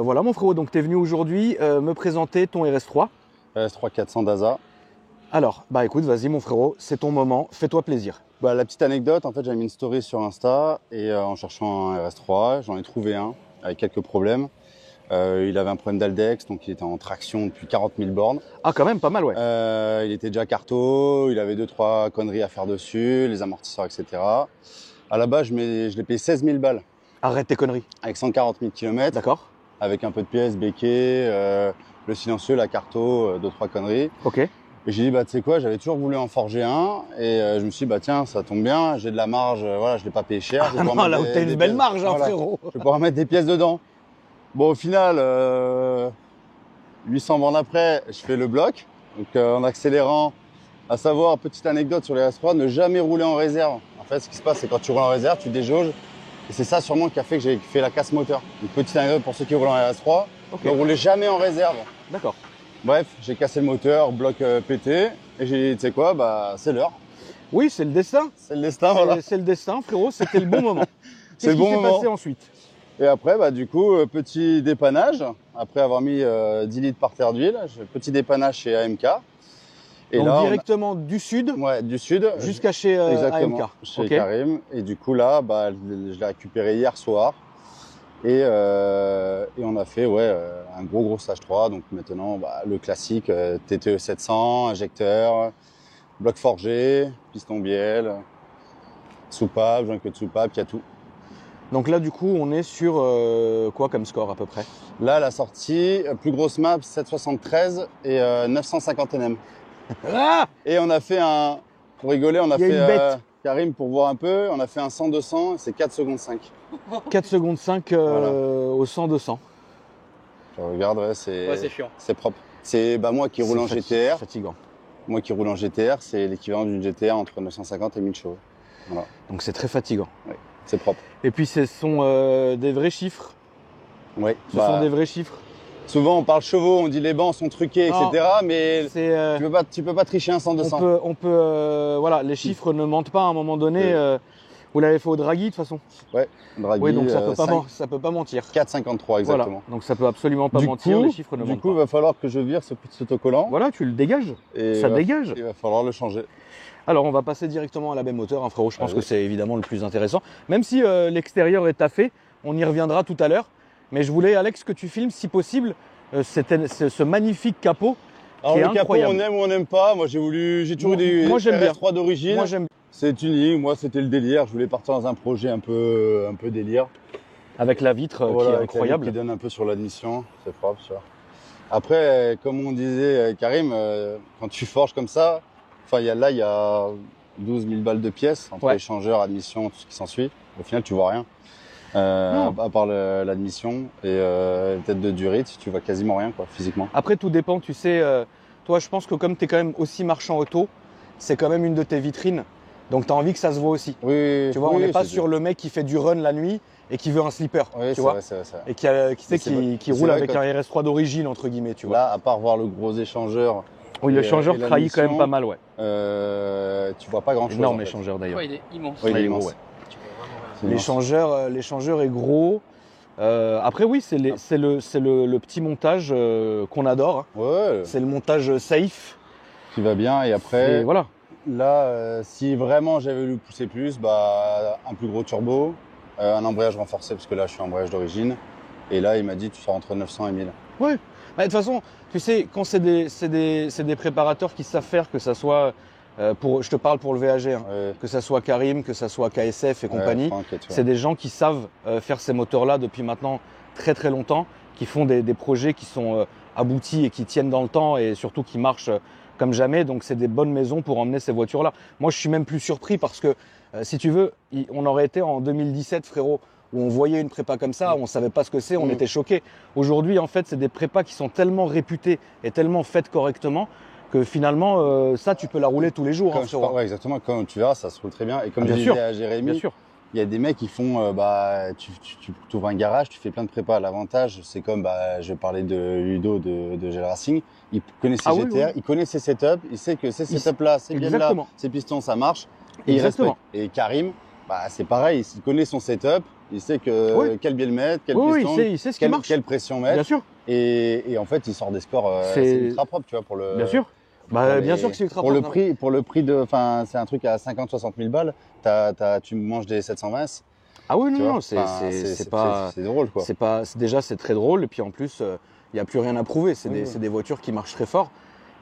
Voilà mon frérot, donc tu es venu aujourd'hui me présenter ton RS3. RS3 400 d'Asa. Alors, bah écoute, vas-y mon frérot, c'est ton moment, fais-toi plaisir. Bah, la petite anecdote, en fait j'avais mis une story sur Insta et en cherchant un RS3, j'en ai trouvé un avec quelques problèmes. Il avait un problème d'Aldex, donc il était en traction depuis 40 000 bornes. Ah quand même, pas mal ouais. Il était déjà carto, il avait 2-3 conneries à faire dessus, les amortisseurs, etc. À la base, je l'ai payé 16 000 balles. Arrête tes conneries. Avec 140 000 km. D'accord. Avec un peu de pièces, béquet, le silencieux, la carto, 2-3 conneries. Ok. Et j'ai dit, bah, tu sais quoi, j'avais toujours voulu en forger un. Et je me suis dit, bah, tiens, ça tombe bien, j'ai de la marge, voilà, je l'ai pas payé cher. Ah non, là où t'as une belle marge, hein, voilà, frérot. je vais pouvoir mettre des pièces dedans. Bon, au final, 800 bornes après, je fais le bloc. Donc, en accélérant, à savoir, petite anecdote sur les RS3, ne jamais rouler en réserve. En fait, ce qui se passe, c'est quand tu roules en réserve, tu déjauges. Et c'est ça sûrement qui a fait que j'ai fait la casse moteur. Une petite anecdote pour ceux qui roulent en RS3, Okay. ne roulez jamais en réserve. D'accord. Bref, j'ai cassé le moteur, bloc pété, et j'ai dit, tu sais quoi, bah, c'est l'heure. Oui, c'est le destin. C'est le destin, voilà. C'est le destin, frérot, c'était le bon moment. C'est le bon Qu'est-ce qui s'est moment. passé ensuite? Et après, bah, du coup, petit dépannage. Après avoir mis 10 litres par terre d'huile, petit dépannage chez AMK. Et donc là, directement du sud ouais, du sud jusqu'à chez exactement, AMK. chez Okay. Karim. Et du coup, là, bah, je l'ai récupéré hier soir. Et on a fait un gros stage 3. Donc maintenant, bah, le classique TTE 700, injecteur, bloc forgé, piston bielle, soupape, joint queue de soupape, il y a tout. Donc là, du coup, on est sur quoi comme score à peu près? Là, la sortie, plus grosse map, 773 et 950 Nm. Ah, Et on a fait un, pour rigoler, on a il y a fait, une bête. Karim, pour voir un peu, on a fait un 100-200, c'est 4 secondes 5. 4 secondes 5 Voilà. au 100-200. Je regarde, ouais, c'est chiant. c'est propre. C'est bah, moi qui roule en GTR. Fatigant. Moi qui roule en GTR, c'est l'équivalent d'une GTR entre 950 et 1000 chevaux. Voilà, Donc c'est très fatigant. c'est propre. Et puis ce sont des vrais chiffres. Oui. Ce sont des vrais chiffres. Souvent on parle chevaux, on dit les bancs sont truqués, Non. etc. Mais C'est tu peux pas tricher un 100-200. on peut voilà, les chiffres ne mentent pas à un moment donné. Vous l'avez fait au Draghi de toute façon. Ouais, Draghi, Oui, donc ça peut pas mentir. 4,53 exactement. Voilà. Donc ça peut absolument pas Du mentir. coup, Les chiffres ne mentent Du coup, pas. il va falloir que je vire ce petit autocollant. Voilà, tu le dégages. Et Ça dégage. Il va falloir le changer. Alors on va passer directement à la baie moteur, hein, frérot. Je pense Allez. que c'est évidemment le plus intéressant. Même si l'extérieur est taffé, on y reviendra tout à l'heure. Mais je voulais, Alex, que tu filmes, si possible, ce magnifique capot. Alors qui est le capot, incroyable. on aime ou on n'aime pas. Moi j'ai toujours eu des moi, j'aime bien. RS3 d'origine. Moi j'aime. C'est unique. Moi c'était le délire. Je voulais partir dans un projet un peu délire. Avec la vitre Voilà, qui est avec la incroyable. vitre qui donne un peu sur l'admission. C'est propre, ça. Après, comme on disait Karim, quand tu forges comme ça, enfin il y a 12 000 balles de pièces entre Ouais. les changeurs, admission, tout ce qui s'ensuit. Au final, tu vois rien. Non. À part l'admission et peut-être de durite, tu vois quasiment rien quoi, physiquement. Après, tout dépend, tu sais. Toi, je pense que comme tu es quand même aussi marchand auto, c'est quand même une de tes vitrines. Donc, tu as envie que ça se voit aussi. Oui, Tu vois, on n'est pas sur le mec qui fait du run la nuit et qui veut un slipper. Oui, tu c'est vois vrai, c'est vrai, c'est vrai. Et qui Mais c'est vrai. qui C'est roule vrai avec quand- un RS3 d'origine, entre guillemets, tu vois. Là, à part voir le gros échangeur, Oui, le et, changeur et trahit quand même l'admission, pas mal, ouais. tu vois pas grand chose. Énorme échangeur d'ailleurs. Ouais, il est immense. Oui, il est Ouais, gros, immense. ouais. Tu peux vraiment rien. L'échangeur est gros. Après, oui, c'est le petit montage qu'on adore. Hein. Ouais, C'est le montage safe. qui va bien. Et après, Et voilà. là, si vraiment j'avais voulu pousser plus, bah, un plus gros turbo, un embrayage renforcé, parce que là, je suis embrayage d'origine. Et là, il m'a dit, tu sors entre 900 et 1000. Ouais. Bah, de toute façon, tu sais, quand c'est des préparateurs qui savent faire, que ça soit je te parle pour le VAG, hein, Ouais, que ça soit Karim, que ça soit KSF et compagnie, Franck et tout. c'est des gens qui savent faire ces moteurs-là depuis maintenant très longtemps, qui font des projets qui sont aboutis et qui tiennent dans le temps et surtout qui marchent comme jamais. Donc c'est des bonnes maisons pour emmener ces voitures-là. Moi, je suis même plus surpris parce que si tu veux, on aurait été en 2017, frérot, où on voyait une prépa comme ça, on savait pas ce que c'est, on était choqués. Aujourd'hui, en fait, c'est des prépas qui sont tellement réputées et tellement faites correctement que finalement, ça, tu peux la rouler tous les jours. Comme je parle- ouais, exactement, comme tu verras, ça se roule très bien. Et comme Ah, je bien disais sûr, à bien Jérémy, sûr. il y a des mecs qui font, tu ouvres un garage, tu fais plein de prépas. L'avantage, c'est comme, je parlais de Ludo de GL Racing, il connaît ses Ah oui, GTR, oui. il connaît ses setups, il sait que ces setups-là, ces bielles-là, Exactement. ces pistons, ça marche. Et il Exactement. respecte. Et Karim, c'est pareil, il connaît son setup, Il sait que Oui. quel biais le mettre, quel Oui, piston, il sait ce qui marche. quelle pression mettre. Bien sûr. Et en fait, il sort des scores, C'est- c'est ultra propre, tu vois, pour le. Bien sûr. Bah, pour bien les- sûr que c'est ultra pour le propre, hein. prix, enfin, c'est un truc à 50-60 000 balles. Tu manges des 720. Ah oui, tu non, vois. non, c'est Enfin, pas. c'est drôle, quoi. Déjà, c'est très drôle. Et puis en plus, il n'y a plus rien à prouver. C'est Oui. des voitures qui marchent très fort.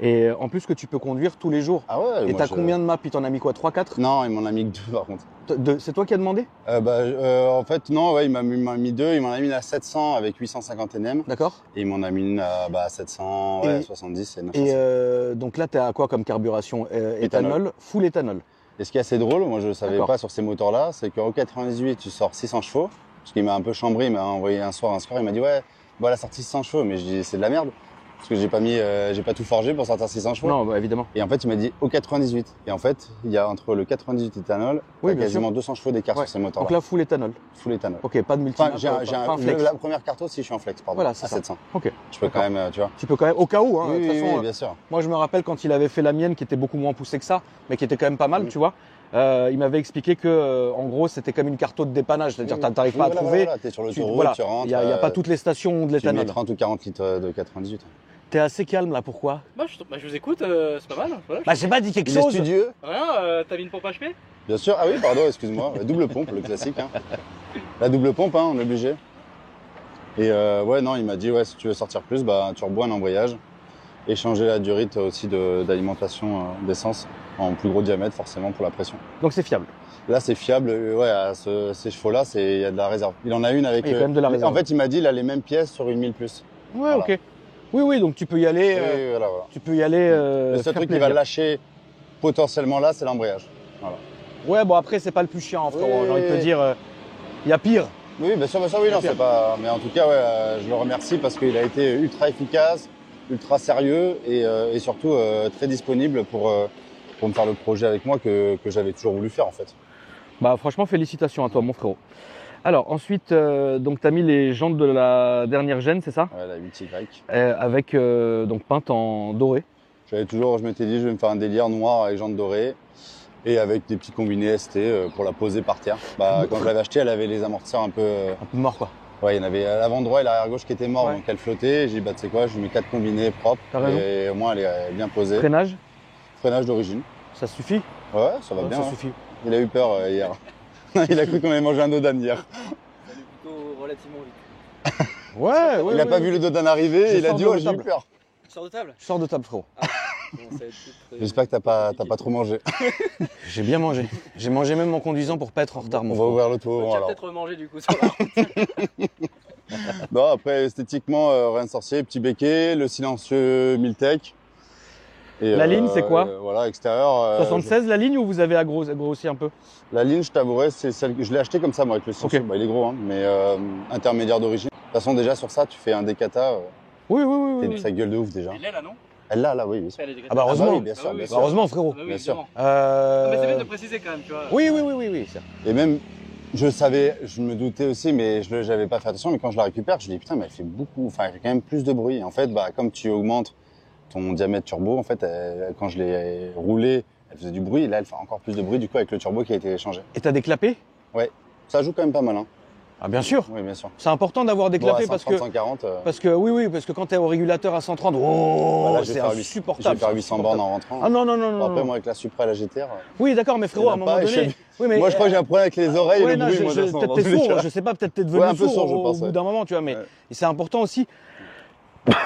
Et en plus, que tu peux conduire tous les jours. Ah ouais. Et moi, t'as combien de maps? Il t'en a mis quoi? 3-4? Non, il m'en a mis que 2 par contre. C'est toi qui as demandé? En fait, non, ouais, il m'a mis 2. Il m'en a mis une à 700 avec 850 Nm. D'accord. Et il m'en a mis une à 700, Et- ouais, 70 et 900. Et donc là, tu as quoi comme carburation? Éthanol, full éthanol. Et ce qui est assez drôle, moi je ne savais D'accord. pas sur ces moteurs-là, c'est qu'en 98, tu sors 600 chevaux. Parce qu'il m'a un peu chambré, il m'a envoyé un soir, il m'a dit ouais, bon, elle a sorti 600 chevaux. Mais je dis c'est de la merde. Parce que j'ai pas tout forgé pour sortir 600 chevaux. Non, bah, évidemment. Et en fait, il m'a dit au 98. Et en fait, il y a entre le 98 éthanol, Oui, t'as bien quasiment sûr. 200 chevaux d'écart Ouais. sur ces Donc moteurs-là. là, full éthanol. Full éthanol. Ok, pas de multi. Enfin, pas un flex. la première carte aussi, je suis en flex, pardon. Voilà, c'est à ça. 700. Ok. Je peux quand D'accord. même, tu vois. Tu peux quand même, au cas où, hein, Oui, de toute oui, façon, oui, bien sûr. moi je me rappelle quand il avait fait la mienne qui était beaucoup moins poussée que ça, mais qui était quand même pas mal, Oui. tu vois. Il m'avait expliqué que, en gros, c'était comme une carte de dépannage, c'est-à-dire Oui, t'arrives oui, pas à voilà, trouver. Voilà, t'es sur l'autoroute, Voilà. tu rentres. Il y a pas toutes les stations de Tu mets l'éthanol. 30 ou 40 litres de 98. T'es assez calme là, pourquoi? Je vous écoute, c'est pas mal. Voilà. Bah j'ai pas dit quelque Il est chose. studieux. Rien, t'as mis une pompe HP? Bien sûr. Ah oui, pardon, excuse-moi. La double pompe, le classique. Hein. La double pompe, hein, on est obligé. Et ouais, non, il m'a dit, ouais, si tu veux sortir plus, bah, tu rebois un embrayage et changer la durite aussi d'alimentation d'essence en plus gros diamètre, forcément, pour la pression. Donc c'est fiable. Là, c'est fiable. Ouais, à ces chevaux-là, il y a de la réserve. Il en a une avec. Il y a quand même de la réserve. En fait, il m'a dit, il a les mêmes pièces sur une 1000 plus. Ouais, Voilà. ok. Oui, donc tu peux y aller. Oui, voilà. Tu peux y aller. Le seul faire truc qui va plaisir. lâcher potentiellement là, c'est l'embrayage. Voilà. Ouais, bon après c'est pas le plus chiant, frérot. Oui. J'ai envie de te dire, il y a pire. Oui, bien sûr, oui, non, Bien. c'est pas. Mais en tout cas, ouais, je le remercie parce qu'il a été ultra efficace, ultra sérieux et surtout très disponible pour me faire le projet avec moi que j'avais toujours voulu faire en fait. Bah franchement félicitations à toi mon frérot. Alors ensuite donc tu as mis les jantes de la dernière gêne, c'est ça? Ouais, la 8Y. Avec donc peinte en doré. Je m'étais dit, je vais me faire un délire noir avec jantes dorées et avec des petits combinés ST pour la poser par terre. Bah, quand je l'avais acheté, elle avait les amortisseurs un peu. Un peu mort quoi. Ouais, il y en avait à l'avant droit et l'arrière gauche qui était mort, Ouais. donc elle flottait. J'ai dit, bah tu sais quoi, je lui mets 4 combinés propres T'as raison. et au moins elle est bien posée. Freinage, Freinage d'origine. ça suffit? Ouais, ça va Ouais, bien. ça hein. suffit. Il a eu peur hier. Il a cru qu'on avait mangé un dodan hier. Ça allait plutôt relativement vite. Ouais, Il a pas vu le dodan arriver Je et il a sors dit de oh la j'ai eu table. peur. Tu sors de table? Je sors de table frérot. Bon, ça va être très- J'espère que t'as pas trop mangé. J'ai bien mangé. J'ai mangé même en conduisant pour pas être en retard mon On va frérot. ouvrir le tour Tu vas alors. peut-être manger du coup sur la route. Non, après esthétiquement rien de sorcier, petit béquet, le silencieux Miltech. Et, La ligne, c'est quoi Voilà, extérieur. 76 la ligne ou vous avez grossi un peu? La ligne, je t'avouerai, c'est celle que je l'ai acheté comme ça moi avec le silencieux. Ok. Bah, il est gros, hein, mais intermédiaire d'origine. De toute façon déjà sur ça, tu fais un décata, Oui. ça gueule de ouf déjà. Elle est là, non? Elle là, oui. Elle est Ah bah heureusement. oui, bien sûr, bien sûr. Heureusement frérot. oui, Bien sûr. évidemment. Non, mais c'est bien de Euh... préciser quand même, tu vois. Oui. c'est- Et même, je me doutais aussi, mais j'avais pas fait attention. Mais quand je la récupère, je me dis putain, mais elle fait beaucoup, enfin, elle fait quand même plus de bruit. En fait, bah, comme tu augmentes ton diamètre turbo, en fait, quand je l'ai roulée, elle faisait du bruit. Et là, elle fait encore plus de bruit, du coup, avec le turbo qui a été changé. Et t'as des clapets? Ça joue quand même pas mal, hein. Ah bien sûr. Oui, bien sûr. C'est important d'avoir des clapets Bon, à 130, 140, parce que quand t'es au régulateur à 130, voilà, je vais c'est faire Je insupportable. vais faire 800 bornes en rentrant. Ah non. Bon, après, moi, avec la Supra et la GTR, Oui, d'accord, mais frérot, Il y en à a un moment pas, donné. Oui, mais moi, je crois que j'ai un problème avec les oreilles ouais, et le non, bruit, moi, de toute façon, peut-être dans t'es tous les sourd, cas. je sais pas, peut-être t'es devenu Ouais, un peu sourd sourd, je pense, au bout ouais. d'un moment, tu vois, mais Ouais. c'est important aussi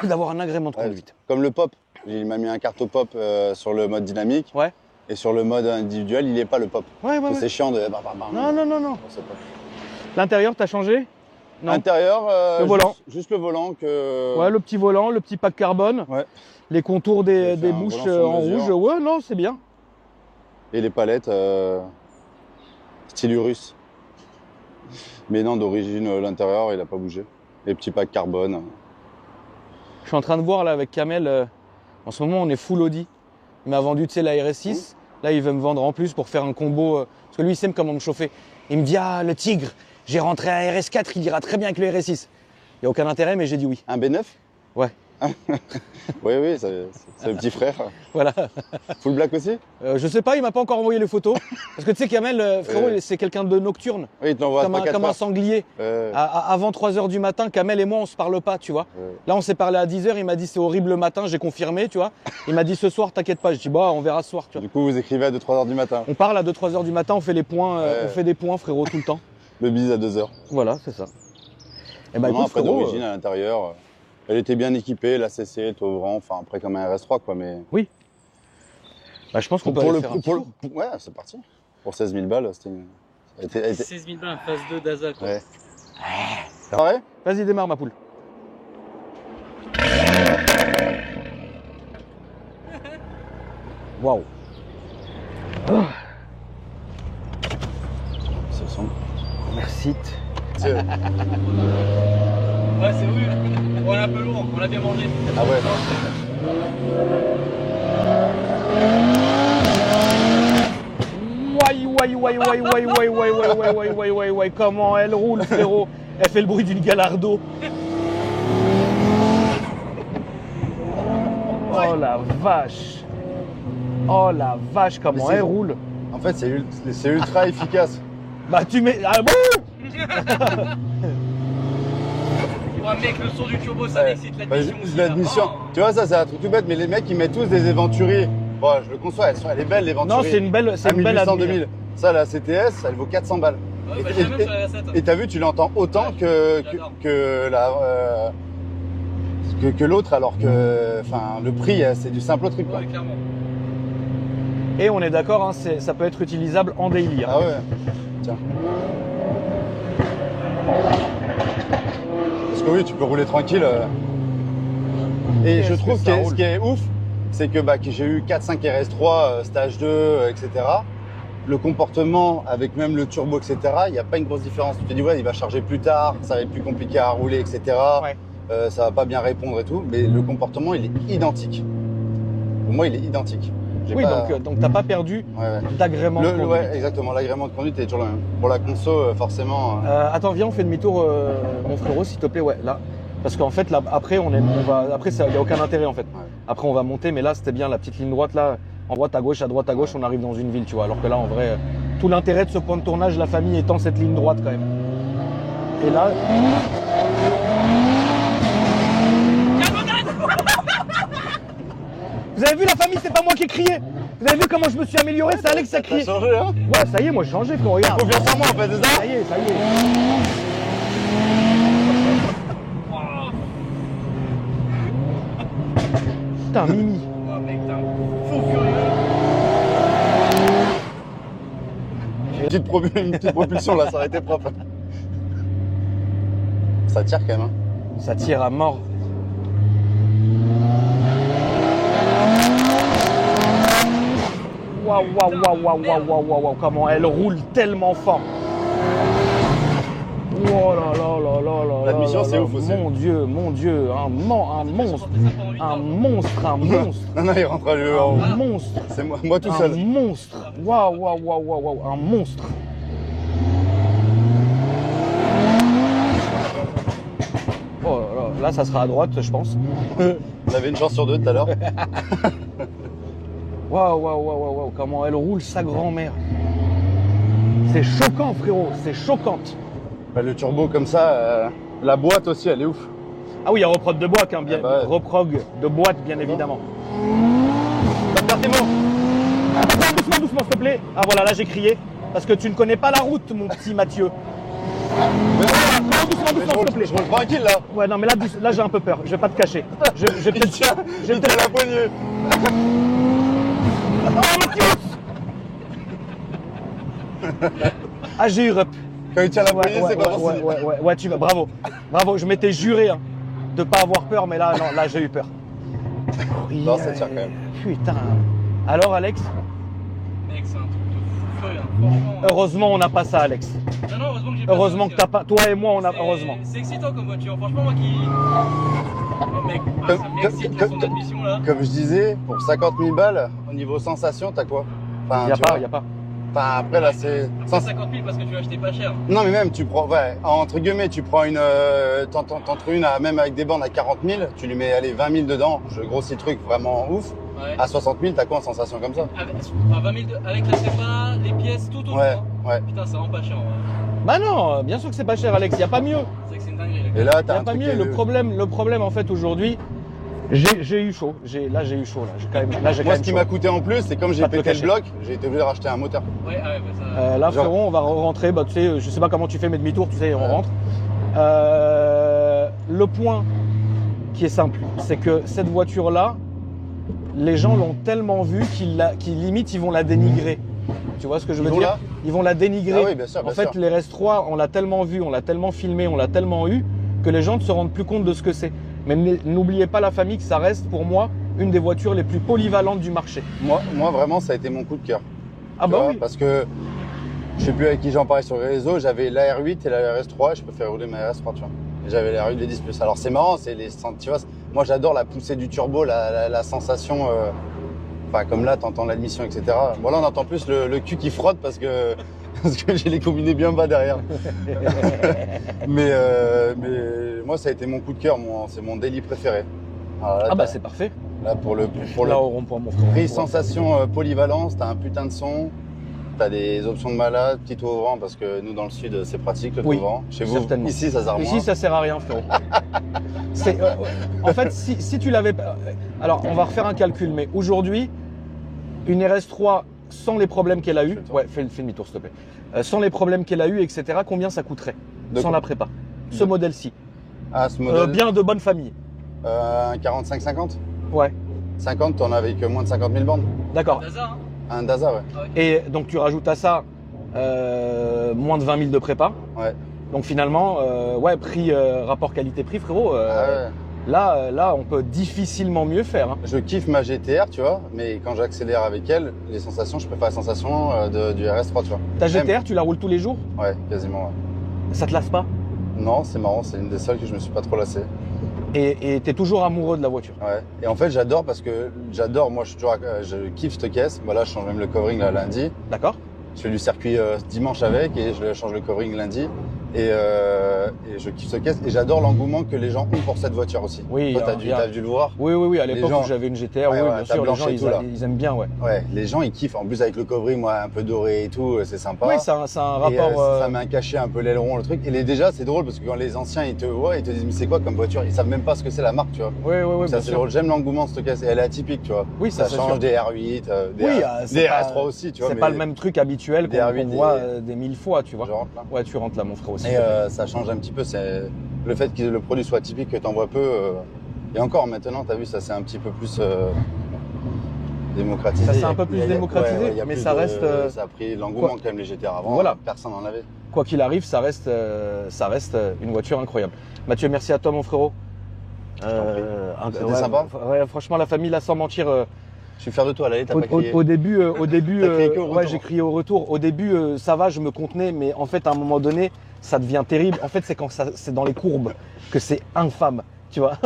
d'avoir un agrément de Ouais, conduite. Comme le pop. Il m'a mis un carte pop sur le mode dynamique. Ouais. Et sur le mode individuel, il n'est pas le pop. Ouais. C'est chiant de. Non. C'est pas- L'intérieur, t'as changé? Non. Intérieur, Le volant. Juste le volant que. Ouais, le petit volant, le petit pack carbone, Ouais. les contours J'ai des fait un bouches volant sur en mesure. rouge. Ouais, non, c'est bien. Et les palettes style Urus. Mais non, d'origine, l'intérieur, il n'a pas bougé. Les petits packs carbone. Je suis en train de voir là avec Kamel, en ce moment on est full Audi. Il m'a vendu, tu sais, la RS6. Là, il veut me vendre en plus pour faire un combo. Parce que lui, il sait comment me chauffer. Il me dit, ah, le Tigre, j'ai rentré un RS4, il ira très bien avec le RS6. Il n'y a aucun intérêt, mais j'ai dit oui. Un B9 Ouais. Oui, oui, c'est le petit frère. Voilà. Full black aussi? Je sais pas, il m'a pas encore envoyé les photos. Parce que tu sais, Kamel, frérot, Ouais. c'est quelqu'un de nocturne. Oui, il t'envoie à Comme un sanglier. Avant 3h du matin, Kamel et moi, on se parle pas, tu vois. Ouais. Là, on s'est parlé à 10h, il m'a dit c'est horrible le matin, j'ai confirmé, tu vois. Il m'a dit ce soir, t'inquiète pas. Je dis bah, on verra ce soir, tu vois. Du coup, vous écrivez à 2-3 heures du matin. On parle à 2-3h du matin, on fait les points, Ouais. on fait des points, frérot, tout le temps. Le bise à 2 heures. Voilà, c'est ça. Et bah, Non, écoute, après frérot, d'origine à l'intérieur. Elle était bien équipée, la CC, Tovran, enfin après comme un RS3 quoi, mais. bah, je pense qu'on peut pour aller le faire un pour petit le- tour. ouais, c'est parti. Pour 16 000 balles, c'était. Elle était- 16 000 balles, en phase 2 d'Aza, quoi. Ouais. C'est vrai? Vas-y, démarre, ma poule. Waouh. C'est le son. Merci. C'est- Ouais, c'est oui. On est un peu lourd, on l'a bien mangé. Ah ouais. Ouais, comment elle roule, frérot. Elle fait le bruit d'une galardo. Oh la vache. Oh la vache, comment Mais c'est- elle roule. En fait, c'est ultra efficace. Bah tu mets... Ah bon. Ouais, mec, le son du turbo, ça Ouais. excite Bah, l'admission aussi. là. L'admission. Oh. Tu vois, ça, c'est un truc tout bête, mais les mecs, ils mettent tous des Éventuri. Bon, je le conçois, elle est belle, l'Éventuri. Non, c'est une belle... C'est À une belle 1800, admire. 2000. Ça, la CTS, elle vaut 400 balles. Ouais, bah, Et- j'ai la même et- sur la R7. Et t'as vu, tu l'entends autant Ouais, que j'adore. que l'autre, alors que, enfin, le prix, c'est du simple au triple. quoi. Ouais, clairement. Et on est d'accord, hein, ça peut être utilisable en daily. Hein. Ah ouais. Tiens. Parce que oui, tu peux rouler tranquille. Et Qu'est-ce je trouve que ça que ce roule. qui est ouf, c'est que, que j'ai eu 4-5 RS3, stage 2, etc. Le comportement avec même le turbo, etc., il n'y a pas une grosse différence. Tu te dis, ouais, il va charger plus tard, ça va être plus compliqué à rouler, etc. Ouais. Ça va pas bien répondre et tout, mais le comportement, il est identique. Pour moi, il est identique. J'ai Oui, pas- donc t'as pas perdu Ouais, ouais. d'agrément de conduite. Ouais, exactement. L'agrément de conduite est toujours le même. Pour la conso, forcément. Attends, viens, on fait demi-tour, mon frérot, s'il te plaît, ouais, là. Parce qu'en fait, là, après, il n'y a aucun intérêt, en fait. Ouais. Après, on va monter, mais là, c'était bien la petite ligne droite, là, en droite à gauche, on arrive dans une ville, tu vois. Alors que là, en vrai, tout l'intérêt de ce point de tournage, la famille étant cette ligne droite, quand même. Et là... Vous avez vu la famille, c'est pas moi qui ai crié. Vous avez vu comment je me suis amélioré, c'est Alex qui a T'as crié. changé, hein? Ouais, ça y est, moi j'ai changé, frérot, regarde. Confiance en moi, en fait, c'est ça? Ça y est, ça y est. Putain, Mimi. Oh, mec, t'es un fou furieux. Une petite propulsion, là, ça aurait été propre. Ça tire quand même, hein. Ça tire à mort. Waouh, waouh, waouh, waouh, waouh, waouh, waouh, waouh, comment elle roule tellement fort. Oh là là là là là. L'admission, là c'est là, ouf aussi. Mon Dieu, un monstre, un monstre, un monstre, Non, non, il rentre à lui en haut. un monstre. C'est moi tout Un seul. monstre. Waouh, waouh, waouh, waouh, waouh, un monstre. Oh là là, là, ça sera à droite, je pense. On avait une chance sur deux tout à l'heure. Waouh, waouh, waouh, waouh, waouh, comment elle roule sa grand-mère. C'est choquant, frérot, c'est choquante. Bah, le turbo comme ça, la boîte aussi, elle est ouf. Ah oui, il y a reprog de boîte, hein, bien, Ah bah ouais. reprog de boîte, bien évidemment. Attends, Attends, doucement, doucement, s'il te plaît. Ah voilà, là j'ai crié. Parce que tu ne connais pas la route, mon petit Mathieu. Doucement, doucement, s'il te plaît. je roule tranquille là. Ouais, non, mais là j'ai un peu peur. Je vais pas te cacher. Je vais Il peut-être. tient, je vais il tient la poignée. Ah, j'ai eu rep. Quand il tient la poignée, c'est pas ouais, possible. ouais, tu vas. Bravo. Bravo, je m'étais juré hein, de pas avoir peur, mais là, non, là j'ai eu peur. Non, ça tire quand même. Putain. Alors, Alex, Mec, c'est un truc de fou furieux, hein. Franchement. heureusement, on n'a pas ça, Alex. Non, non, heureusement que j'ai pas Heureusement ça, que t'as pas. Toi et moi, on a. c'est- Heureusement. C'est excitant comme voiture. Franchement, moi qui. Oh, mec, ça m'excite le son d'admission là. Comme je disais, pour 50 000 balles, au niveau sensation, t'as quoi? Enfin, Y a tu pas, vois, y a pas. Enfin, après, là, c'est... 150 000 parce que tu l'as acheté pas cher. Non, mais même, tu prends, ouais, entre guillemets, tu prends une, t'en trouves une, même avec des bandes à 40 000, tu lui mets, allez, 20 000 dedans, je grossis le truc vraiment ouf. Ouais. À 60 000, t'as quoi en sensation comme ça? Enfin, 20 000 avec la sépa, les pièces, tout autour. Ouais, hein. ouais. Putain, ça rend pas cher. Ouais. Bah non, bien sûr que c'est pas cher, Alex. Il y a pas mieux. C'est vrai que c'est une dinguerie. Et là, Il y t'as a un pas truc mieux. qui est- Le problème en fait aujourd'hui, j'ai eu chaud. J'ai eu chaud là. J'ai quand même. Là, j'ai quand Moi, même ce qui chaud. m'a coûté en plus, c'est comme j'ai Pas te le pété le cacher. bloc, j'ai été obligé de racheter un moteur. Ouais, ah ouais, bah ça. Là, Genre- frérot, on va rentrer. Bah, tu sais, je sais pas comment tu fais, mais demi-tour, tu sais, on Ouais. rentre. Le point qui est simple, c'est que cette voiture-là, les gens l'ont tellement vue qu'ils limite, ils vont la dénigrer. Tu vois ce que je veux Ils vont dire? Ils vont la dénigrer. Ah oui, bien sûr, bien en fait, sûr. les RS3, on l'a tellement vu, on l'a tellement filmé, on l'a tellement eu que les gens ne se rendent plus compte de ce que c'est. Mais n'oubliez pas la famille que ça reste pour moi une des voitures les plus polyvalentes du marché. Moi, vraiment, ça a été mon coup de cœur. Ah Tu bah vois, oui. parce que je sais plus avec qui j'en parlais sur les réseaux, j'avais la R8 et la RS3, et je peux faire rouler ma RS3, tu vois. Et j'avais la R8 les 10 plus. Alors c'est marrant, c'est les, tu vois, moi j'adore la poussée du turbo, la sensation, enfin comme là, t'entends l'admission, etc. Bon là on entend plus le cul qui frotte parce que j'ai les combinés bien bas derrière. mais moi ça a été mon coup de cœur, c'est mon daily préféré. Alors là, Ah bah c'est parfait. là pour le Là au rond-point, mon frère. prix sensation polyvalence, t'as un putain de son. T'as des options de malade, petit toit ouvrant, parce que nous dans le sud c'est pratique le toit Oui, ouvrant. Chez vous, certainement. ici ça sert moins. Ici, ça sert à rien, frérot. En fait, si tu l'avais pas. Alors, on va refaire un calcul, mais aujourd'hui, une RS3 sans les problèmes qu'elle a eu, ouais, fais le demi-tour, s'il te plaît. Sans les problèmes qu'elle a eu, etc., combien ça coûterait De sans quoi la prépa? Ce modèle-ci. Ah, ce modèle, Bien de bonne famille. un 45-50 Ouais, 50, t'en as avec moins de 50 000 bandes. d'accord. Daza, hein. Un Daza, ouais. Et donc, tu rajoutes à ça moins de 20 000 de prépa. Ouais. Donc, finalement, ouais, prix, rapport qualité-prix, frérot. Ah ouais. Là, on peut difficilement mieux faire. Hein. Je kiffe ma GTR, tu vois, mais quand j'accélère avec elle, les sensations, je préfère la sensation du RS3, tu vois. Ta Même- GTR, tu la roules tous les jours? Ouais, quasiment, ouais. Ça te lasse pas? Non, c'est marrant, c'est une des seules que je me suis pas trop lassé. Et t'es toujours amoureux de la voiture. Ouais. Et en fait, j'adore parce que moi, je kiffe cette caisse. Voilà, je change même le covering là, lundi. D'accord? Je fais du circuit dimanche avec et je change le covering lundi. Et je kiffe ce caisse et j'adore l'engouement que les gens ont pour cette voiture aussi. Oui, Toi, alors, t'as dû le voir. Oui, à Les l'époque gens- où j'avais une GTR, Ouais, oui, ouais, bien ta sûr, les blanche gens, et tout, là. ils aiment bien, ouais. Ouais, les gens ils kiffent. En plus avec le covering, moi, un peu doré et tout, c'est sympa. Oui, c'est un Et, rapport... ça met un cachet un peu l'aileron, le truc. Et déjà, c'est drôle parce que quand les anciens ils te voient, ils te disent mais c'est quoi comme voiture? Ils savent même pas ce que c'est la marque, tu vois. Oui, Ça bien c'est sûr. drôle. J'aime l'engouement de cette caisse. Et elle est atypique, tu vois. Oui, ça, c'est change sûr. des R8, des, Oui, des c'est pas- RS3 aussi, tu vois. C'est mais pas le même truc habituel des qu'on R8 voit et- des 1000 fois, tu vois. Je rentre là. Ouais, tu rentres là, mon frère aussi. Et ça change un petit peu. C'est le fait que le produit soit typique, que t'en vois peu. Et encore maintenant, t'as vu, ça c'est un petit peu plus démocratisé. Ça, c'est un peu plus démocratisé, il y a mais plus ça de- reste, Ça a pris l'engouement quoi. quand même les GTR avant. Voilà. Personne n'en avait. Quoi qu'il arrive, ça reste une voiture incroyable. Mathieu, merci à toi, mon frérot. C'était sympa. Ouais, franchement, la famille, là, sans mentir... Je suis fier de toi, là, t'as pas crié. Au début, T'as crié qu'au ouais, retour. j'ai crié au retour. Au début, ça va, je me contenais, mais en fait, à un moment donné, ça devient terrible. En fait, c'est quand c'est dans les courbes que c'est infâme, tu vois.